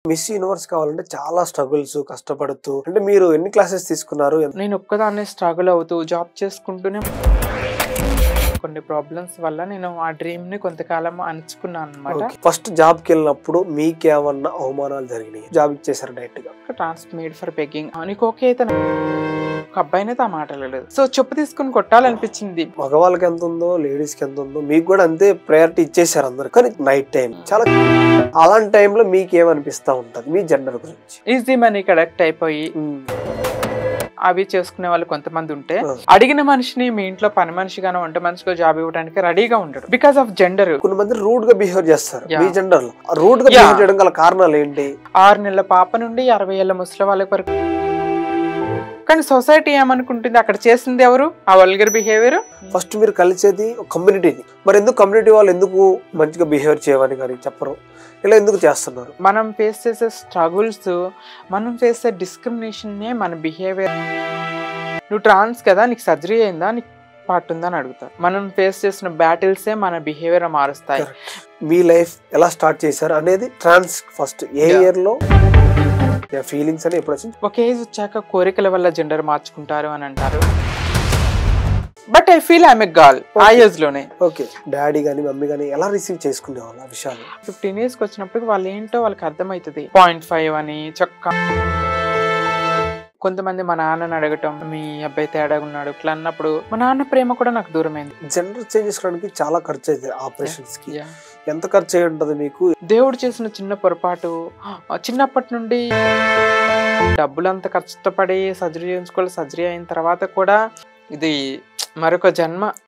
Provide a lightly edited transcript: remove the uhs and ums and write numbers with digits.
Miss universe కావాలంటే చాలా struggles కష్టపడుతూ అంటే మీరు ఎన్ని క్లాసెస్ తీసుకున్నారు? నేను ఒక్కదాన్నే స్ట్రగుల్ అవుతూ జాబ్ చేసుకుంటూనే కొన్ని ప్రాబ్లమ్స్ వల్ల నేను ఆ డ్రీమ్ ని కొంతకాలం అణుచుకున్నాను అన్నమాట. ఫస్ట్ జాబ్ కి వెళ్ళినప్పుడు మీకేమన్నా అవమానాలు జరిగినాయి? జాబ్ ఇచ్చేసారు డైరెక్ట్ గా. ట్రాన్స్మేడ్ ఫర్ బెగ్గింగ్ నీకు ఓకే అయితే ఒక అబ్బాయినైతే ఆ మాటలేదు. సో చెప్పు తీసుకుని కొట్టాలనిపించింది. మగవాళ్ళకి ఎంత ఉందో లేడీస్ కి ఎంత ఉందో మీకు కూడా అంతే ప్రయారిటీ ఇచ్చేసారు అందరు. కానీ నైట్ టైం చాలా అలాంటి టైంలో మీకేమనిపిస్తా ఉంటది మీ జెండర్ గురించి? ఈజీ మనీ కడెక్ట్ అయిపోయి అవి చేసుకునే వాళ్ళు కొంతమంది ఉంటే అడిగిన మనిషిని మీ ఇంట్లో పని మనిషిగానో వంట మనిషిగా జాబ్ ఇవ్వడానికి రెడీగా ఉండడు బికాస్ ఆఫ్ జెండర్. కొంతమంది రూడ్ గా బిహేవ్ చేస్తారు. మీ జెండర్ లో రూడ్ గా బిహేవ్ చేయడం గల కారణాలు ఏంటి? 6 నెలల పాప నుండి 60 ఏళ్ల ముసలి వాళ్ళ వరకు. కానీ సొసైటీ ఏమనుకుంటుంది అక్కడ చేసింది ఎవరు? ఆ వల్గర్ బిహేవియర్. ఫస్ట్ మీరు కలిసేది కమ్యూనిటీని, మరి ఎందుకు కమ్యూనిటీ వాళ్ళు ఎందుకు మంచిగా బిహేవ్ చేయమని కానీ చెప్పరు? ఇలా ఎందుకు చేస్తున్నారు? మనం ఫేస్ చేసే స్ట్రగుల్స్, మనం చేసే డిస్క్రిమినేషన్నే మన బిహేవియర్. నువ్వు ట్రాన్స్ కదా, నీకు సర్జరీ అయిందా, నీకు పార్ట్ ఉందా అని అడుగుతారు. మనం ఫేస్ చేసిన బ్యాటిల్సే మన బిహేవియర్ మారుస్తాయి. మీ లైఫ్ ఎలా స్టార్ట్ చేశారు అనేది ట్రాన్స్ ఫస్ట్ ఏ ఇయర్ లో ఫీలింగ్స్ అని ఎప్పుడు వచ్చింది? ఒక ఏజ్ వచ్చాక కోరికల వల్ల జెండర్ మార్చుకుంటారు అని అంటారు. But I feel I'm a girl ఆ ఏజ్ లోనే. ఓకే, డాడీ గానీ మమ్మీ గానీ ఎలా రిసీవ్ చేసుకునేవాళ్ళు ఆ విషయాలు? 15 years వచ్చినప్పుడు వాళ్ళు ఏంటో వాళ్ళకి అర్థమవుతుంది. 0.5 అని చొక్కా. కొంతమంది మా నాన్నని అడగటం, మీ అబ్బాయి తేడా ఉన్నాడు ఇట్లా అన్నప్పుడు మా నాన్న ప్రేమ కూడా నాకు దూరమైంది. జెండర్ చేంజ్ చేసుకోవడానికి చాలా ఖర్చు అవుతుంది ఆపరేషన్స్ కి. ఎంత ఖర్చు అయి ఉంటది మీకు? దేవుడు చేసిన చిన్న పొరపాటు, చిన్నప్పటి నుండి డబ్బులంతా కష్టపడి సర్జరీ చేయించుకోవాలి. సర్జరీ అయిన తర్వాత కూడా ఇది మరొక జన్మ